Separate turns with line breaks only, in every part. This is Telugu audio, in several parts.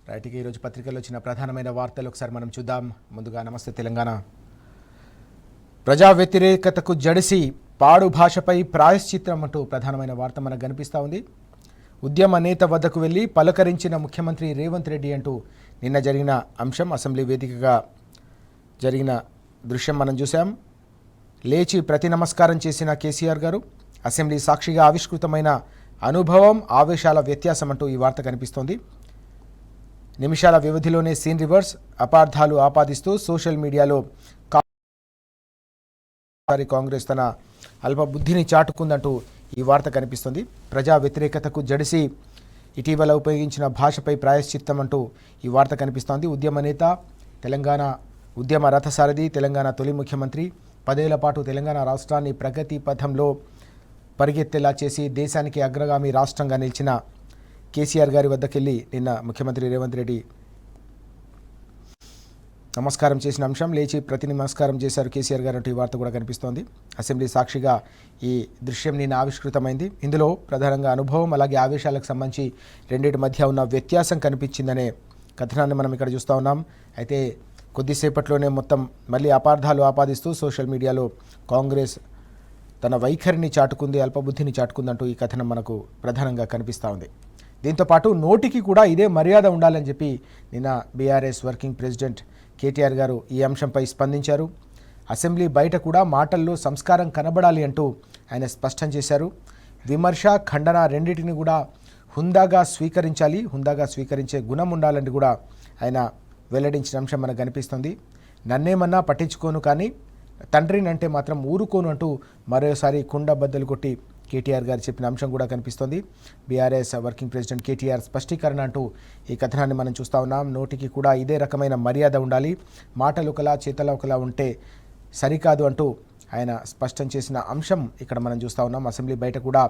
రైట్ గా ఈరోజు పత్రికల్లో వచ్చిన ప్రధానమైన వార్తలు ఒకసారి మనం చూద్దాం. ముందుగా నమస్తే తెలంగాణ. ప్రజా వ్యతిరేకతకు జడిసి పాడు భాషపై ప్రాయశ్చిత్రం అంటూ ప్రధానమైన వార్త మనకు కనిపిస్తూ ఉంది. ఉద్యమ నేత వద్దకు వెళ్లి పలకరించిన ముఖ్యమంత్రి రేవంత్ రెడ్డి అంటూ నిన్న జరిగిన అంశం, అసెంబ్లీ వేదికగా జరిగిన దృశ్యం మనం చూసాం. లేచి ప్రతి నమస్కారం చేసిన కేసీఆర్ గారు, అసెంబ్లీ సాక్షిగా ఆవిష్కృతమైన అనుభవం, ఆవేశాల వ్యత్యాసం అంటూ ఈ వార్త కనిపిస్తోంది. నిమిషాల వ్యవధిలోనే సీన్ రివర్స్, అపార్థాలు ఆపాదిస్తూ సోషల్ మీడియాలో కాంగ్రెస్ తన అల్ప బుద్ధిని చాటుకుందంటూ ఈ వార్త కనిపిస్తుంది. ప్రజా వ్యతిరేకతకు జడిసి ఇటీవల ఉపయోగించిన భాషపై ప్రాయశ్చిత్తం అంటూ ఈ వార్త కనిపిస్తోంది. ఉద్యమ నేత, తెలంగాణ ఉద్యమ రథసారథి, తెలంగాణ తొలి ముఖ్యమంత్రి, 10 ఏళ్ల పాటు తెలంగాణ రాష్ట్రాన్ని ప్రగతి పథంలో పరిగెత్తేలా చేసి దేశానికి అగ్రగామి రాష్ట్రంగా నిలిచిన కేసీఆర్ గారి వద్దకెళ్ళి నిన్న ముఖ్యమంత్రి రేవంత్ రెడ్డి నమస్కారం చేసిన అంశం, లేచి ప్రతి నమస్కారం చేశారు కేసీఆర్ గారు అంటూ ఈ వార్త కూడా కనిపిస్తోంది. అసెంబ్లీ సాక్షిగా ఈ దృశ్యం నిన్న ఆవిష్కృతమైంది. ఇందులో ప్రధానంగా అనుభవం అలాగే ఆవేశాలకు సంబంధించి రెండింటి మధ్య ఉన్న వ్యత్యాసం కనిపించిందనే కథనాన్ని మనం ఇక్కడ చూస్తూ ఉన్నాం. అయితే కొద్దిసేపట్లోనే మొత్తం మళ్ళీ అపార్థాలు ఆపాదిస్తూ సోషల్ మీడియాలో కాంగ్రెస్ తన వైఖరిని చాటుకుంది, అల్పబుద్ధిని చాటుకుందంటూ ఈ కథనం మనకు ప్రధానంగా కనిపిస్తూ ఉంది. దీంతోపాటు నోటికి కూడా ఇదే మర్యాద ఉండాలని చెప్పి నిన్న బీఆర్ఎస్ వర్కింగ్ ప్రెసిడెంట్ కేటీఆర్ గారు ఈ అంశంపై స్పందించారు. అసెంబ్లీ బయట కూడా మాటల్లో సంస్కారం కనబడాలి అంటూ ఆయన స్పష్టం చేశారు. విమర్శ, ఖండన రెండింటిని కూడా హుందాగా స్వీకరించాలి, హుందాగా స్వీకరించే గుణం ఉండాలని కూడా ఆయన వెల్లడించిన అంశం మనకు కనిపిస్తుంది. నన్నేమన్నా పట్టించుకోను కానీ తండ్రినంటే మాత్రం ఊరుకోను అంటూ మరోసారి కుండ బద్దలు కొట్టి కేటీఆర్ గారు చెప్పిన అంశం కూడా కనిపిస్తోంది. బీఆర్ఎస్ వర్కింగ్ ప్రెసిడెంట్ కేటీఆర్ స్పష్టీకరణ అంటూ ఈ కథనాన్ని మనం చూస్తూ ఉన్నాం. నోటికి కూడా ఇదే రకమైన మర్యాద ఉండాలి, మాటలు ఒకలా చేతలు ఒకలా ఉంటే సరికాదు అంటూ ఆయన స్పష్టం చేసిన అంశం ఇక్కడ మనం చూస్తూ ఉన్నాం. అసెంబ్లీ బయట కూడా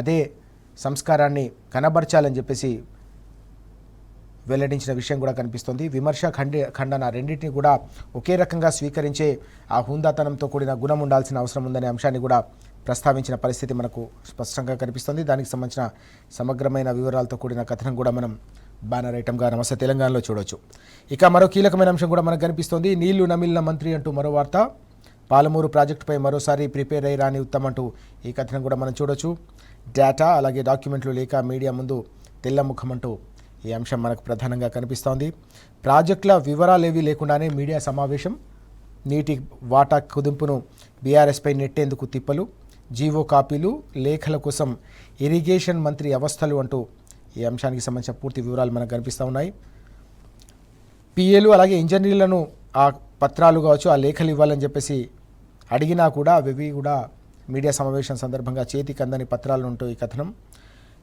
అదే సంస్కారాన్ని కనబర్చాలని చెప్పేసి వెల్లడించిన విషయం కూడా కనిపిస్తోంది. విమర్శ, ఖండన రెండింటిని కూడా ఒకే రకంగా స్వీకరించే ఆ హుందాతనంతో కూడిన గుణం ఉండాల్సిన అవసరం ఉందనే అంశాన్ని కూడా ప్రస్తావించిన పరిస్థితి మనకు స్పష్టంగా కనిపిస్తుంది. దానికి సంబంధించిన సమగ్రమైన వివరాలతో కూడిన కథనం కూడా మనం బ్యానర్ ఐటమ్గా నమస్తే తెలంగాణలో చూడవచ్చు. ఇక మరో కీలకమైన అంశం కూడా మనకు కనిపిస్తోంది. నీళ్లు నమిలిన మంత్రి అంటూ మరో వార్త. పాలమూరు ప్రాజెక్టుపై మరోసారి ప్రిపేర్ అయ్యి రాని ఉత్తమ్ అంటూ ఈ కథనం కూడా మనం చూడవచ్చు. డేటా అలాగే డాక్యుమెంట్లు లేక మీడియా ముందు తెల్లముఖం అంటూ ఈ అంశం మనకు ప్రధానంగా కనిపిస్తోంది. ప్రాజెక్టుల వివరాలేవీ లేకుండానే మీడియా సమావేశం, నీటి వాటా కుదింపును బీఆర్ఎస్పై నెట్టేందుకు తిప్పలు, జీవో కాపీలు, లేఖల కోసం ఇరిగేషన్ మంత్రి అవస్థలు అంటూ ఈ అంశానికి సంబంధించిన పూర్తి వివరాలు మనకు కనిపిస్తూ ఉన్నాయి. పిఏలు అలాగే ఇంజనీర్లను ఆ పత్రాలు కావచ్చు, ఆ లేఖలు ఇవ్వాలని చెప్పేసి అడిగినా కూడా అవి కూడా మీడియా సమావేశం సందర్భంగా చేతికి అందని పత్రాలు ఉంటూ ఈ కథనం.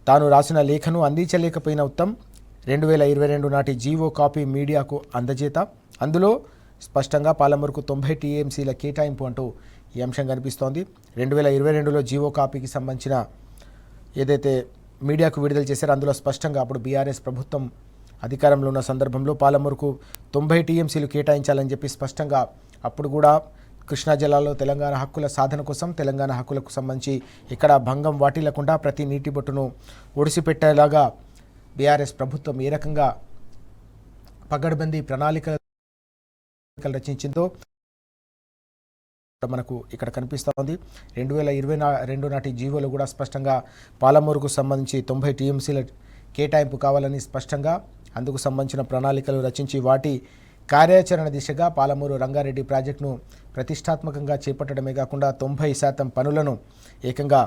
తాను రాసిన లేఖను అందించలేకపోయిన ఉత్తమ్ 2022 నాటి జీవో కాపీ మీడియాకు అందజేత, అందులో స్పష్టంగా పాలమూరుకు 90 టీఎంసీల కేటాయింపు అంటూ ఈ అంశం కనిపిస్తోంది. 2022లో జీవో కాపీకి సంబంధించిన ఏదైతే మీడియాకు విడుదల చేశారో అందులో స్పష్టంగా అప్పుడు బీఆర్ఎస్ ప్రభుత్వం అధికారంలో ఉన్న సందర్భంలో పాలమూరుకు 90 టీఎంసీలు కేటాయించాలని చెప్పి స్పష్టంగా అప్పుడు కూడా కృష్ణా జిల్లాలో తెలంగాణ హక్కుల సాధన కోసం, తెలంగాణ హక్కులకు సంబంధించి ఇక్కడ భంగం వాటిల్లకుండా ప్రతి నీటి బొట్టును ఒడిసిపెట్టేలాగా బీఆర్ఎస్ ప్రభుత్వం ఏ రకంగా పగడ్బందీ ప్రణాళికలు రచించిందో మనకు ఇక్కడ కనిపిస్తూ ఉంది. 2022 నాటి జీవోలో కూడా స్పష్టంగా పాలమూరుకు సంబంధించి 90 టీఎంసీల కేటాయింపు కావాలని స్పష్టంగా అందుకు సంబంధించిన ప్రణాళికలు రచించి వాటి కార్యాచరణ దిశగా పాలమూరు రంగారెడ్డి ప్రాజెక్టును ప్రతిష్టాత్మకంగా చేపట్టడమే కాకుండా 90% పనులను ఏకంగా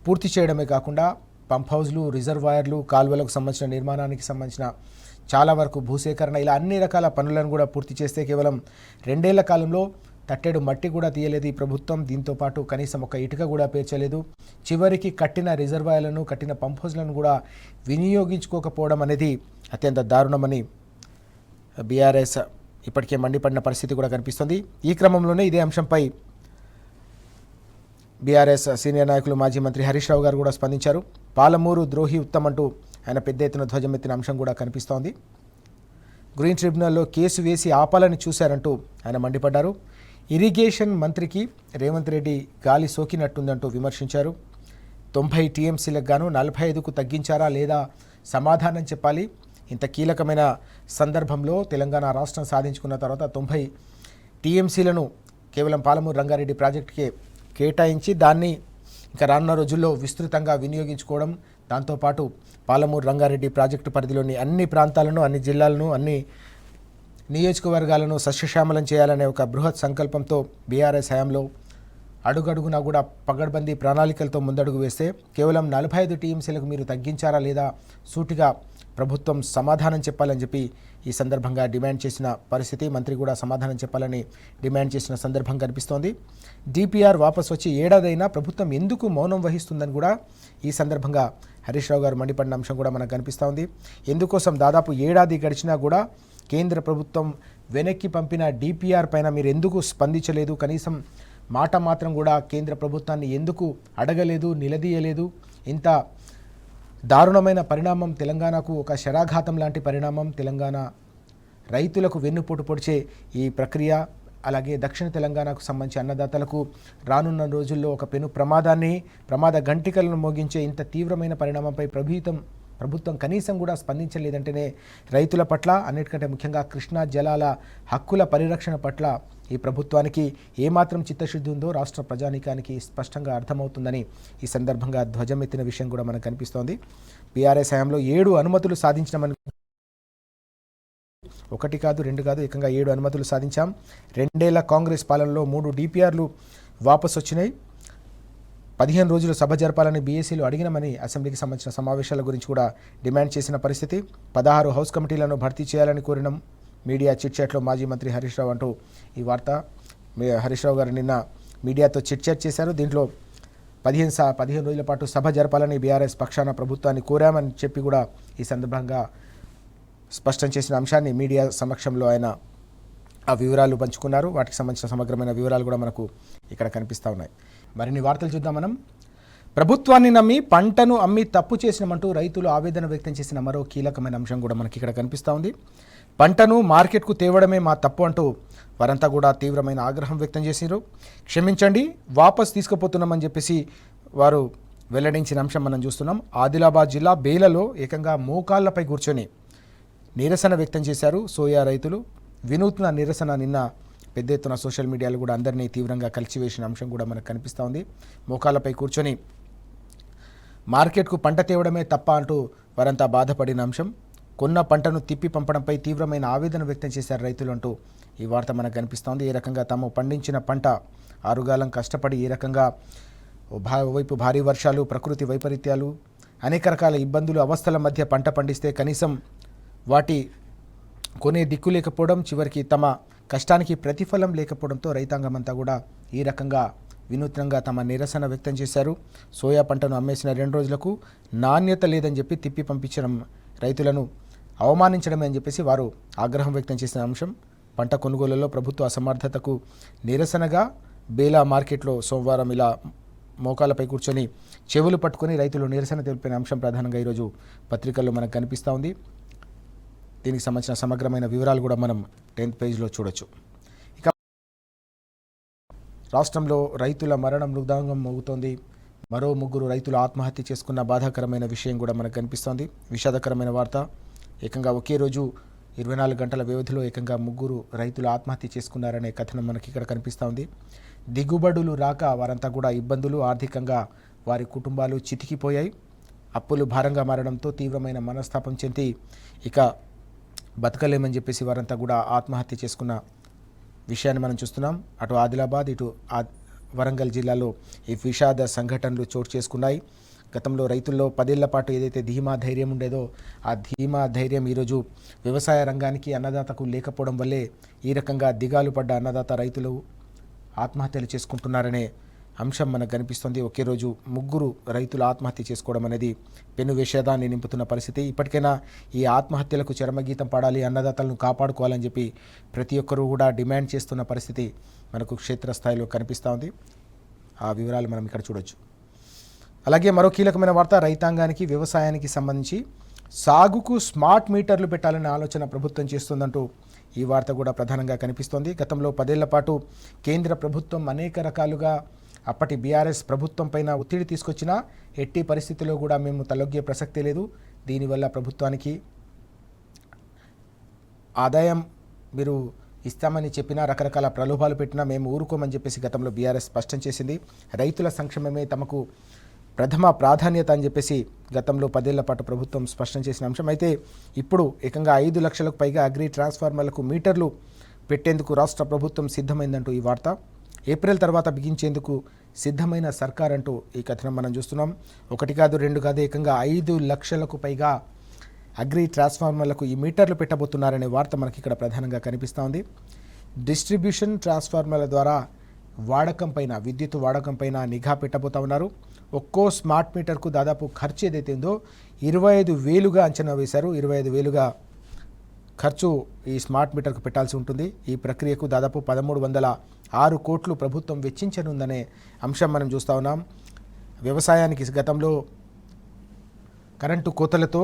పూర్తి చేయడమే కాకుండా పంప్ హౌజ్లు, రిజర్వాయర్లు, కాలువలకు సంబంధించిన నిర్మాణానికి సంబంధించిన చాలా వరకు భూసేకరణ, ఇలా అన్ని రకాల పనులను కూడా పూర్తి చేస్తే కేవలం 2 ఏళ్ల కాలంలో తట్టెడు మట్టి కూడా తీయలేదు ఈ ప్రభుత్వం. దీంతోపాటు కనీసం ఒక ఇటుక కూడా పేర్చలేదు. చివరికి కట్టిన రిజర్వాయర్లను, కట్టిన పంప్ హౌజ్లను కూడా వినియోగించుకోకపోవడం అనేది అత్యంత దారుణమని బీఆర్ఎస్ ఇప్పటికే మండిపడిన పరిస్థితి కూడా కనిపిస్తుంది. ఈ క్రమంలోనే ఇదే అంశంపై బీఆర్ఎస్ సీనియర్ నాయకులు మాజీ మంత్రి హరీష్ రావు గారు కూడా స్పందించారు. పాలమూరు ద్రోహి ఉత్తమ్ అంటూ ఆయన పెద్ద ఎత్తున ధ్వజమెత్తిన అంశం కూడా కనిపిస్తోంది. గ్రీన్ ట్రిబ్యునల్లో కేసు వేసి ఆపాలని చూశారంటూ ఆయన మండిపడ్డారు. ఇరిగేషన్ మంత్రికి రేవంత్ రెడ్డి గాలి సోకినట్టుందంటూ విమర్శించారు. 90 టీఎంసీలకు గాను 45కు తగ్గించారా లేదా సమాధానం చెప్పాలి. ఇంత కీలకమైన సందర్భంలో తెలంగాణ రాష్ట్రం సాధించుకున్న తర్వాత 90 టీఎంసీలను కేవలం పాలమూరు రంగారెడ్డి ప్రాజెక్టుకే కేటాయించి దాన్ని ఇంకా రానున్న రోజుల్లో విస్తృతంగా వినియోగించుకోవడం, దాంతోపాటు పాలమూరు రంగారెడ్డి ప్రాజెక్టు పరిధిలోని అన్ని ప్రాంతాలను, అన్ని జిల్లాలను, అన్ని నియోజకవర్గాలను సస్యశ్యామలం చేయాలనే ఒక బృహత్ సంకల్పంతో బీఆర్ఎస్ హయాంలో అడుగడుగునా కూడా పగడ్బందీ ప్రణాళికలతో ముందడుగు వేస్తే కేవలం 45 టీఎంసీలకు మీరు తగ్గించారా లేదా సూటిగా ప్రభుత్వం సమాధానం చెప్పాలని చెప్పి ఈ సందర్భంగా డిమాండ్ చేసిన పరిస్థితి. మంత్రి కూడా సమాధానం చెప్పాలని డిమాండ్ చేసిన సందర్భం కనిపిస్తోంది. డిపిఆర్ వాపసు వచ్చి ఏడాదైనా ప్రభుత్వం ఎందుకు మౌనం వహిస్తుందని కూడా ఈ సందర్భంగా హరీష్ రావు గారు మండిపడిన అంశం కూడా మనకు కనిపిస్తూ ఉంది. ఎందుకోసం దాదాపు ఏడాది గడిచినా కూడా కేంద్ర ప్రభుత్వం వెనక్కి పంపిన డిపిఆర్ పైన మీరు ఎందుకు స్పందించలేదు, కనీసం మాట మాత్రం కూడా కేంద్ర ప్రభుత్వాన్ని ఎందుకు అడగలేదు, నిలదీయలేదు? ఇంత దారుణమైన పరిణామం, తెలంగాణకు ఒక శరాఘాతం లాంటి పరిణామం, తెలంగాణ రైతులకు వెన్నుపోటు పొడిచే ఈ ప్రక్రియ, అలాగే దక్షిణ తెలంగాణకు సంబంధించి అన్నదాతలకు రానున్న రోజుల్లో ఒక పెను ప్రమాద గంటికలను మోగించే ఇంత తీవ్రమైన పరిణామంపై ప్రభుత్వం కనీసం కూడా స్పందించలేదంటేనే రైతుల పట్ల, అన్నిటికంటే ముఖ్యంగా కృష్ణా జలాల హక్కుల పరిరక్షణ పట్ల ఈ ప్రభుత్వానికి ఏమాత్రం చిత్తశుద్ధి ఉందో రాష్ట్ర ప్రజానీకానికి స్పష్టంగా అర్థమవుతుందని ఈ సందర్భంగా ధ్వజమెత్తిన విషయం కూడా మనకు కనిపిస్తోంది. బీఆర్ఎస్ హయాంలో 7 అనుమతులు సాధించినామని, 1 కాదు 2 కాదు ఏకంగా 7 అనుమతులు సాధించాం. 2 ఏళ్ల కాంగ్రెస్ పాలనలో 3 డిపిఆర్లు వాపసు వచ్చినాయి. 15 రోజులు సభ జరపాలని బీఎస్సీలు అడిగినామని అసెంబ్లీకి సంబంధించిన సమావేశాల గురించి కూడా డిమాండ్ చేసిన పరిస్థితి. 16 హౌస్ కమిటీలను భర్తీ చేయాలని కోరినాం. మీడియా చిట్చాట్లో మాజీ మంత్రి హరీష్ రావు అంటూ ఈ వార్త. హరీష్ రావు గారు నిన్న మీడియాతో చిట్చాట్ చేశారు. దీంట్లో 15 రోజుల పాటు సభ జరపాలని బీఆర్ఎస్ పక్షాన ప్రభుత్వాన్ని కోరామని చెప్పి కూడా ఈ సందర్భంగా స్పష్టం చేసిన అంశాన్ని మీడియా సమక్షంలో ఆయన ఆ వివరాలు పంచుకున్నారు. వాటికి సంబంధించిన సమగ్రమైన వివరాలు కూడా మనకు ఇక్కడ కనిపిస్తూ ఉన్నాయి. మరిన్ని వార్తలు చూద్దాం మనం. ప్రభుత్వాన్ని నమ్మి పంటను అమ్మి తప్పు చేసినామంటూ రైతులు ఆవేదన వ్యక్తం చేసిన మరో కీలకమైన అంశం కూడా మనకి ఇక్కడ కనిపిస్తూ ఉంది. పంటను మార్కెట్కు తేవడమే మా తప్పు అంటూ వారంతా కూడా తీవ్రమైన ఆగ్రహం వ్యక్తం చేశారు. క్షమించండి, వాపస్ తీసుకుపోతున్నామని చెప్పేసి వారు వెల్లడించిన అంశం మనం చూస్తున్నాం. ఆదిలాబాద్ జిల్లా బేలలో ఏకంగా మోకాళ్లపై కూర్చొని నిరసన వ్యక్తం చేశారు సోయా రైతులు. వినూత్న నిరసన నిన్న పెద్ద ఎత్తున సోషల్ మీడియాలో కూడా అందరినీ తీవ్రంగా కలిసివేసిన అంశం కూడా మనకు కనిపిస్తూ ఉంది. మోకాళ్ళపై కూర్చొని మార్కెట్కు పంట తేవడమే తప్ప అంటూ వారంతా బాధపడిన అంశం. కొన్న పంటను తిప్పి పంపడంపై తీవ్రమైన ఆవేదన వ్యక్తం చేశారు రైతులు అంటూ ఈ వార్త మనకు కనిపిస్తోంది. ఏ రకంగా తాము పండించిన పంట ఆరుగాలం కష్టపడి ఏ రకంగా వైపు భారీ వర్షాలు, ప్రకృతి వైపరీత్యాలు, అనేక రకాల ఇబ్బందులు, అవస్థల మధ్య పంట పండిస్తే కనీసం వాటి కొనే దిక్కు లేకపోవడం, చివరికి తమ కష్టానికి ప్రతిఫలం లేకపోవడంతో రైతాంగం అంతా కూడా ఈ రకంగా వినూత్నంగా తమ నిరసన వ్యక్తం చేశారు. సోయా పంటను అమ్మేసిన 2 రోజులకు నాణ్యత లేదని చెప్పి తిప్పి పంపించడం, రైతులను అవమానించడమే అని చెప్పేసి వారు ఆగ్రహం వ్యక్తం చేసిన అంశం. పంట కొనుగోలులో ప్రభుత్వ అసమర్థతకు నిరసనగా బేలా మార్కెట్లో సోమవారం ఇలా మోకాలపై కూర్చొని చెవులు పట్టుకొని రైతులు నిరసన తెలిపిన అంశం ప్రధానంగా ఈరోజు పత్రికల్లో మనకు కనిపిస్తూ ఉంది. దీనికి సంబంధించిన సమగ్రమైన వివరాలు కూడా మనం 10th పేజ్లో చూడొచ్చు. ఇక రాష్ట్రంలో రైతుల మరణం మృదంగం మోగుతోంది. మరో 3 రైతులు ఆత్మహత్య చేసుకున్న బాధాకరమైన విషయం కూడా మనకు కనిపిస్తోంది. విషాదకరమైన వార్త. ఏకంగా ఒకే రోజు 24 గంటల వ్యవధిలో ఏకంగా 3 రైతులు ఆత్మహత్య చేసుకున్నారనే కథనం మనకి ఇక్కడ కనిపిస్తూ ఉంది. దిగుబడులు రాక వారంతా కూడా ఇబ్బందులు, ఆర్థికంగా వారి కుటుంబాలు చితికిపోయాయి. అప్పులు భారంగా మారడంతో తీవ్రమైన మనస్తాపం చెంది ఇక బతకలేమని చెప్పేసి వారంతా కూడా ఆత్మహత్య చేసుకున్న విషయాన్ని మనం చూస్తున్నాం. అటు ఆదిలాబాద్, ఇటు వరంగల్ జిల్లాలో ఈ విషాద సంఘటనలు చోటు చేసుకున్నాయి. గతంలో రైతుల్లో 10 ఏళ్ల పాటు ఏదైతే ధీమా ధైర్యం ఉండేదో ఆ ధీమా ధైర్యం ఈరోజు వ్యవసాయ రంగానికి, అన్నదాతకు లేకపోవడం వల్లే ఈ రకంగా దిగాలు పడ్డ అన్నదాత రైతులు ఆత్మహత్యలు చేసుకుంటున్నారనే అంశం మనకు కనిపిస్తుంది. ఒకే రోజు 3 రైతులు ఆత్మహత్య చేసుకోవడం అనేది పెను విషాదాన్ని నింపుతున్న పరిస్థితి. ఇప్పటికైనా ఈ ఆత్మహత్యలకు చరమగీతం పాడాలి, అన్నదాతలను కాపాడుకోవాలని చెప్పి ప్రతి ఒక్కరూ కూడా డిమాండ్ చేస్తున్న పరిస్థితి మనకు క్షేత్రస్థాయిలో కనిపిస్తూ ఉంది. ఆ వివరాలు మనం ఇక్కడ చూడొచ్చు. అలాగే మరో కీలకమైన వార్త, రైతాంగానికి, వ్యవసాయానికి సంబంధించి సాగుకు స్మార్ట్ మీటర్లు పెట్టాలనే ఆలోచన ప్రభుత్వం చేస్తుందంటూ ఈ వార్త కూడా ప్రధానంగా కనిపిస్తోంది. గతంలో 10 ఏళ్ల పాటు కేంద్ర ప్రభుత్వం అనేక రకాలుగా అప్పటి బీఆర్ఎస్ ప్రభుత్వం పైన ఒత్తిడి తీసుకొచ్చినా ఎట్టి పరిస్థితుల్లో కూడా మేము తలొగ్గే ప్రసక్తే లేదు, దీనివల్ల ప్రభుత్వానికి ఆదాయం మీరు ఇస్తామని చెప్పినా రకరకాల ప్రలోభాలు పెట్టినా మేము ఊరుకోమని చెప్పేసి గతంలో బీఆర్ఎస్ స్పష్టం చేసింది. రైతుల సంక్షేమమే తమకు ప్రథమ ప్రాధాన్యత అని చెప్పేసి గతంలో 10 ఏళ్ల పాటు ప్రభుత్వం స్పష్టం చేసిన అంశం. అయితే ఇప్పుడు ఏకంగా 5 లక్షలకు పైగా అగ్రి ట్రాన్స్ఫార్మర్లకు మీటర్లు పెట్టేందుకు రాష్ట్ర ప్రభుత్వం సిద్ధమైందంటూ ఈ వార్త. ఏప్రిల్ తర్వాత బిగించేందుకు సిద్ధమైన సర్కార్ అంటూ ఈ కథనం మనం చూస్తున్నాం. 1 కాదు 2 కాదు ఏకంగా 5 లక్షలకు పైగా అగ్రి ట్రాన్స్ఫార్మర్లకు ఈ మీటర్లు పెట్టబోతున్నారనే వార్త మనకి ఇక్కడ ప్రధానంగా కనిపిస్తూ ఉంది. డిస్ట్రిబ్యూషన్ ట్రాన్స్ఫార్మర్ల ద్వారా విద్యుత్ వాడకం పైన నిఘా పెట్టబోతా ఉన్నారు. ఒక్కో స్మార్ట్ మీటర్కు దాదాపు ఖర్చు ఏదైతే ఉందో 25,000గా అంచనా వేశారు. 25,000గా ఖర్చు ఈ స్మార్ట్ మీటర్కు పెట్టాల్సి ఉంటుంది. ఈ ప్రక్రియకు దాదాపు 1,306 కోట్లు ప్రభుత్వం వెచ్చించనుందనే అంశం మనం చూస్తూ ఉన్నాం. వ్యవసాయానికి గతంలో కరెంటు కోతలతో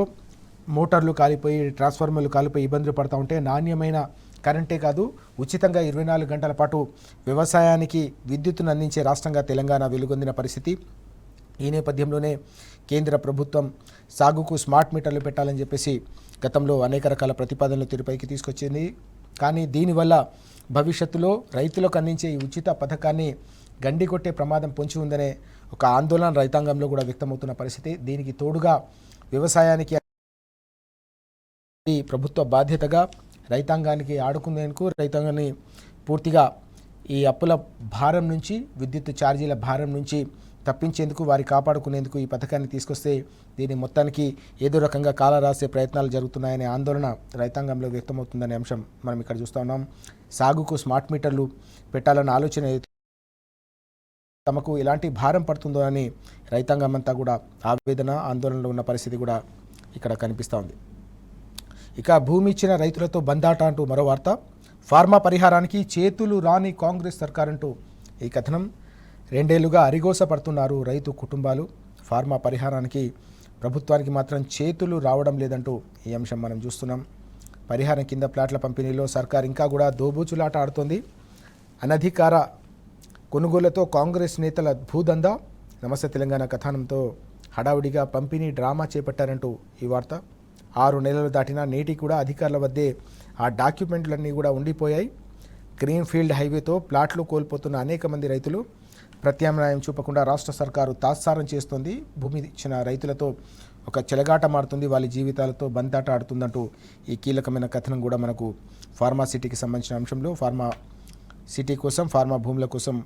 మోటార్లు కాలిపోయి ట్రాన్స్ఫార్మర్లు కాలిపోయి ఇబ్బందులు పడుతూ ఉంటే నాణ్యమైన కరెంటే కాదు ఉచితంగా 24 గంటల పాటు వ్యవసాయానికి విద్యుత్తును అందించే రాష్ట్రంగా తెలంగాణ వెలుగొందిన పరిస్థితి. ఈ నేపథ్యంలోనే కేంద్ర ప్రభుత్వం సాగుకు స్మార్ట్ మీటర్లు పెట్టాలని చెప్పేసి గతంలో అనేక రకాల ప్రతిపాదనలు తెరపైకి తీసుకొచ్చింది. కానీ దీనివల్ల భవిష్యత్తులో రైతులకు అందించే ఈ ఉచిత పథకాన్ని గండికొట్టే ప్రమాదం పొంచి ఉందనే ఒక ఆందోళన రైతాంగంలో కూడా వ్యక్తమవుతున్న పరిస్థితి. దీనికి తోడుగా వ్యవసాయానికి ప్రభుత్వ బాధ్యతగా రైతాంగానికి ఆడుకునేందుకు రైతాంగాన్ని పూర్తిగా ఈ అప్పుల భారం నుంచి విద్యుత్ ఛార్జీల భారం నుంచి తప్పించేందుకు వారి కాపాడుకునేందుకు ఈ పథకాన్ని తీసుకొస్తే దీని మొత్తానికి ఏదో రకంగా కాల రాసే ప్రయత్నాలు జరుగుతున్నాయనే ఆందోళన రైతాంగంలో వ్యక్తమవుతుందనే అంశం మనం ఇక్కడ చూస్తూ ఉన్నాం. సాగుకు స్మార్ట్ మీటర్లు పెట్టాలన్న ఆలోచన తమకు ఎలాంటి భారం పడుతుందో అని రైతాంగం అంతా కూడా ఆవేదన ఆందోళనలో ఉన్న పరిస్థితి కూడా ఇక్కడ కనిపిస్తూ ఉంది. ఇక భూమి ఇచ్చిన రైతులతో బందాట అంటూ మరో వార్త. ఫార్మా పరిహారానికి చేతులు రాని కాంగ్రెస్ సర్కార్ అంటూ ఈ కథనం. 2 ఏళ్లుగా అరిగోస పడుతున్నారు రైతు కుటుంబాలు. ఫార్మా పరిహారానికి ప్రభుత్వానికి మాత్రం చేతులు రావడం లేదంటూ ఈ అంశం మనం చూస్తున్నాం. పరిహారం కింద ప్లాట్ల పంపిణీలో సర్కార్ ఇంకా కూడా దోబూచులాట ఆడుతోంది. అనధికార కొనుగోళ్లతో కాంగ్రెస్ నేతల భూదందా. నమస్తే తెలంగాణ కథనంతో హడావుడిగా పంపిణీ డ్రామా చేపట్టారంటూ ఈ వార్త. 6 నెలలు దాటినా నేటికి కూడా అధికారుల వద్దే ఆ డాక్యుమెంట్లన్నీ కూడా ఉండిపోయాయి. గ్రీన్ ఫీల్డ్ హైవేతో ప్లాట్లు కోల్పోతున్న అనేక మంది రైతులు ప్రత్యామ్నాయం చూపకుండా రాష్ట్ర సర్కారు తాత్సారం చేస్తోంది. భూమి ఇచ్చిన రైతులతో ఒక చెలగాట మారుతుంది, వాళ్ళ జీవితాలతో బంతాట ఆడుతుందంటూ ఈ కీలకమైన కథనం కూడా మనకు ఫార్మా సిటీకి సంబంధించిన అంశంలో ఫార్మా సిటీ కోసం ఫార్మా భూముల కోసం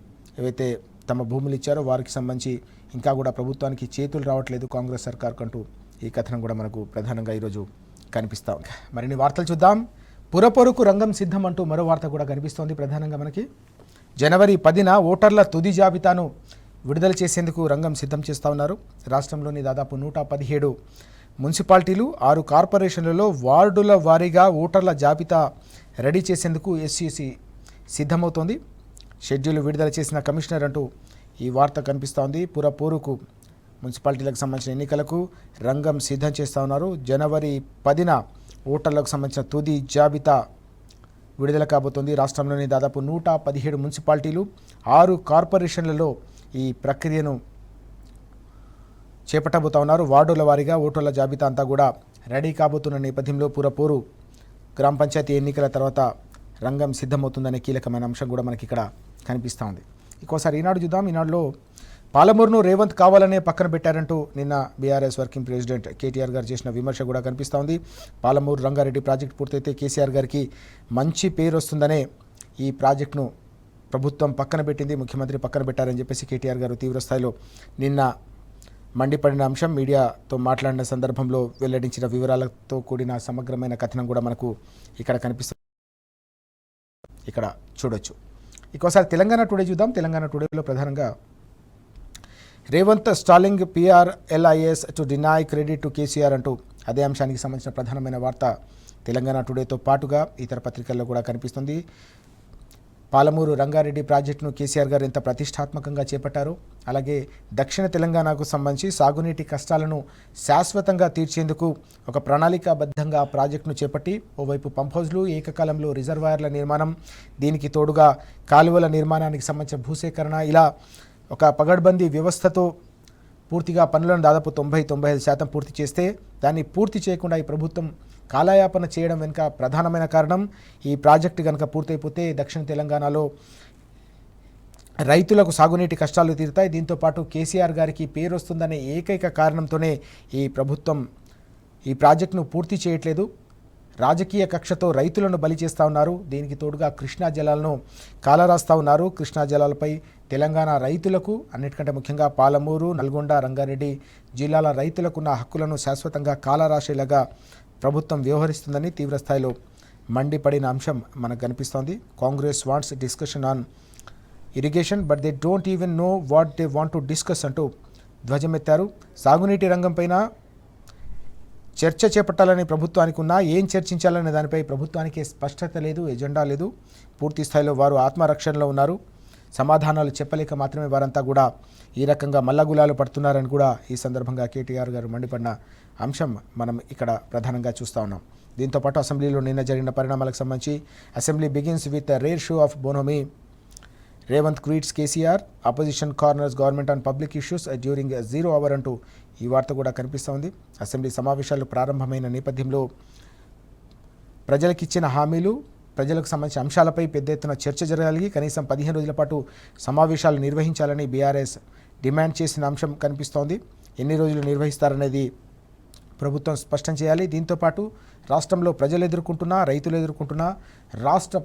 ఏవైతే తమ భూములు ఇచ్చారో వారికి సంబంధించి ఇంకా కూడా ప్రభుత్వానికి చేతులు రావట్లేదు కాంగ్రెస్ సర్కార్ కంటూ ఈ కథనం కూడా మనకు ప్రధానంగా ఈరోజు కనిపిస్తూ ఉంది. మరిన్ని వార్తలు చూద్దాం. పురపొరుకు రంగం సిద్ధం అంటూ మరో వార్త కూడా కనిపిస్తోంది. ప్రధానంగా మనకి జనవరి 10న ఓటర్ల తుది జాబితాను విడుదల చేసేందుకు రంగం సిద్ధం చేస్తూ ఉన్నారు. రాష్ట్రంలోని దాదాపు 117 మున్సిపాలిటీలు 6 కార్పొరేషన్లలో వార్డుల వారీగా ఓటర్ల జాబితా రెడీ చేసేందుకు ఎస్సీసీ సిద్ధమవుతోంది. షెడ్యూల్ విడుదల చేసిన కమిషనర్ అంటూ ఈ వార్త కనిపిస్తూ ఉంది. పురపొరుకు మున్సిపాలిటీలకు సంబంధించిన ఎన్నికలకు రంగం సిద్ధం చేస్తూ ఉన్నారు. జనవరి 10న ఓటర్లకు సంబంధించిన తుది జాబితా విడుదల కాబోతోంది. రాష్ట్రంలోని దాదాపు 117 మున్సిపాలిటీలు 6 కార్పొరేషన్లలో ఈ ప్రక్రియను చేపట్టబోతా ఉన్నారు. వార్డుల వారీగా ఓటర్ల జాబితా అంతా కూడా రెడీ కాబోతున్న నేపథ్యంలో పురపూరు గ్రామ పంచాయతీ ఎన్నికల తర్వాత రంగం సిద్ధమవుతుందనే కీలకమైన అంశం కూడా మనకి ఇక్కడ కనిపిస్తూ ఉంది. ఇంకోసారి ఈనాడు చూద్దాం. ఈనాడులో పాలమూరును రేవంత్ కావాలనే పక్కన పెట్టారంటూ నిన్న బీఆర్ఎస్ వర్కింగ్ ప్రెసిడెంట్ కేటీఆర్ గారు చేసిన విమర్శ కూడా కనిపిస్తూ ఉంది. పాలమూరు రంగారెడ్డి ప్రాజెక్టు పూర్తయితే కేసీఆర్ గారికి మంచి పేరు వస్తుందనే ఈ ప్రాజెక్టును ప్రభుత్వం పక్కన పెట్టింది, ముఖ్యమంత్రి పక్కన పెట్టారని చెప్పేసి కేటీఆర్ గారు తీవ్రస్థాయిలో నిన్న మండిపడిన అంశం. మీడియాతో మాట్లాడిన సందర్భంలో వెల్లడించిన వివరాలతో కూడిన సమగ్రమైన కథనం కూడా మనకు ఇక్కడ కనిపిస్తుంది. ఇక్కడ చూడొచ్చు. ఇంకోసారి తెలంగాణ టుడే చూద్దాం. తెలంగాణ టుడేలో ప్రధానంగా Revanth stalling PRLIS to deny credit to KCR అంటూ అదే అంశానికి సంబంధించిన ప్రధానమైన వార్త తెలంగాణ టుడేతో పాటుగా ఇతర పత్రికల్లో కూడా కనిపిస్తుంది. పాలమూరు రంగారెడ్డి ప్రాజెక్టును కేసీఆర్ గారు ఎంత ప్రతిష్టాత్మకంగా చేపట్టారు, అలాగే దక్షిణ తెలంగాణకు సంబంధించి సాగునీటి కష్టాలను శాశ్వతంగా తీర్చేందుకు ఒక ప్రణాళికాబద్ధంగా ప్రాజెక్టును చేపట్టి ఓవైపు పంప్ హౌజ్లు, ఏకకాలంలో రిజర్వాయర్ల నిర్మాణం, దీనికి తోడుగా కాలువల నిర్మాణానికి సంబంధించిన భూసేకరణ, ఇలా ఒక పగడ్బందీ వ్యవస్థతో పూర్తిగా పనులను దాదాపు 90-95% పూర్తి చేస్తే దాన్ని పూర్తి చేయకుండా ఈ ప్రభుత్వం కాలయాపన చేయడం వెనుక ప్రధానమైన కారణం ఈ ప్రాజెక్టు కనుక పూర్తయిపోతే దక్షిణ తెలంగాణలో రైతులకు సాగునీటి కష్టాలు తీరుతాయి. దీంతోపాటు కేసీఆర్ గారికి పేరు వస్తుందనే ఏకైక కారణంతోనే ఈ ప్రభుత్వం ఈ ప్రాజెక్టును పూర్తి చేయట్లేదు. రాజకీయ కక్షతో రైతులను బలి చేస్తూ ఉన్నారు. దీనికి తోడుగా కృష్ణా జలాలను కాలరాస్తూ ఉన్నారు. కృష్ణా జలాలపై తెలంగాణ రైతులకు, అన్నిటికంటే ముఖ్యంగా పాలమూరు, నల్గొండ, రంగారెడ్డి జిల్లాల రైతులకున్న హక్కులను శాశ్వతంగా కాలరాశేలాగా ప్రభుత్వం వ్యవహరిస్తుందని తీవ్రస్థాయిలో మండిపడిన అంశం మనకు కనిపిస్తోంది. Congress wants discussion on irrigation but they don't even know what they want to discuss అంటూ ధ్వజమెత్తారు. సాగునీటి రంగంపైన చర్చ చేపట్టాలని ప్రభుత్వానికి ఉన్నా ఏం చర్చించాలనే దానిపై ప్రభుత్వానికి స్పష్టత లేదు, ఎజెండా లేదు. పూర్తి స్థాయిలో వారు ఆత్మరక్షణలో ఉన్నారు. సమాధానాలు చెప్పలేక మాత్రమే వారంతా కూడా ఈ రకంగా మల్లగులాలు పడుతున్నారని కూడా ఈ సందర్భంగా కేటీఆర్ గారు మండిపడిన అంశం మనం ఇక్కడ ప్రధానంగా చూస్తూ ఉన్నాం. దీంతోపాటు అసెంబ్లీలో నిన్న జరిగిన పరిణామాలకు సంబంధించి assembly begins with rare show of bonhomie. Revanth greets KCR, opposition corners government on public issues during 0 hour అంటూ ఈ వార్త కూడా కనిపిస్తోంది. అసెంబ్లీ సమావేశాలు ప్రారంభమైన నేపథ్యంలో ప్రజలకిచ్చిన హామీలు, ప్రజలకు సంబంధించిన అంశాలపై పెద్ద ఎత్తున చర్చ జరగాలి. కనీసం 15 రోజుల పాటు సమావేశాలు నిర్వహించాలని బీఆర్ఎస్ డిమాండ్ చేసిన అంశం కనిపిస్తోంది. ఎన్ని రోజులు నిర్వహిస్తారనేది ప్రభుత్వం స్పష్టం చేయాలి. దీంతోపాటు రాష్ట్రంలో ప్రజలు ఎదుర్కొంటున్న, రైతులు ఎదుర్కొంటున్న రాష్ట్ర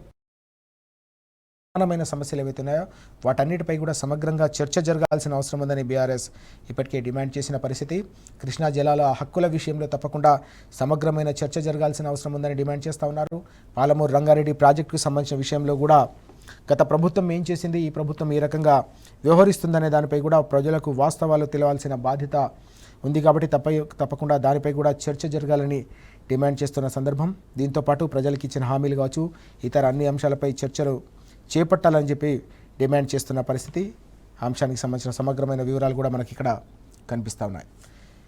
ప్రధానమైన సమస్యలు ఏవైతే ఉన్నాయో వాటన్నిటిపై కూడా సమగ్రంగా చర్చ జరగాల్సిన అవసరం ఉందని బీఆర్ఎస్ ఇప్పటికే డిమాండ్ చేసిన పరిస్థితి. కృష్ణా జలాల హక్కుల విషయంలో తప్పకుండా సమగ్రమైన చర్చ జరగాల్సిన అవసరం ఉందని డిమాండ్ చేస్తూ ఉన్నారు. పాలమూరు రంగారెడ్డి ప్రాజెక్టుకు సంబంధించిన విషయంలో కూడా గత ప్రభుత్వం ఏం చేసింది, ఈ ప్రభుత్వం ఏ రకంగా వ్యవహరిస్తుందనే దానిపై కూడా ప్రజలకు వాస్తవాలు తెలవాల్సిన బాధ్యత ఉంది. కాబట్టి తప్పకుండా దానిపై కూడా చర్చ జరగాలని డిమాండ్ చేస్తున్న సందర్భం. దీంతోపాటు ప్రజలకు ఇచ్చిన హామీలు కావచ్చు, ఇతర అన్ని అంశాలపై చర్చలు చేపట్టాలని చెప్పి డిమాండ్ చేస్తున్న పరిస్థితి. అంశానికి సంబంధించిన సమగ్రమైన వివరాలు కూడా మనకి ఇక్కడ కనిపిస్తూ ఉన్నాయి.